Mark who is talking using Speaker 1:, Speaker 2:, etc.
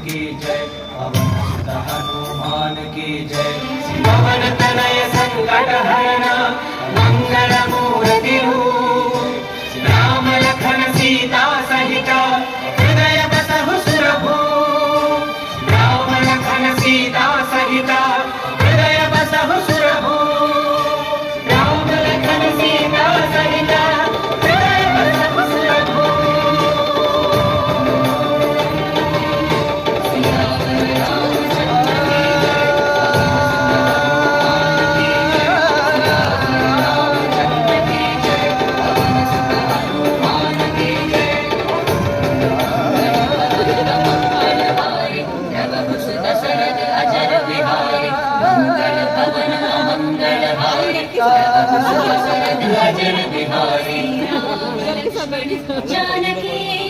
Speaker 1: की जय, पवन सुत हनुमान की जय। पवन तनय संकट हरण मंगल मूर्ति राम लखन सीता सहित हृदय बसहु सुरभूप। राम लखन सीता सहित हृदय बसहु सुरभूप। राम लखन सीता सहित हृदय बसहु सुरभूप।
Speaker 2: जानकी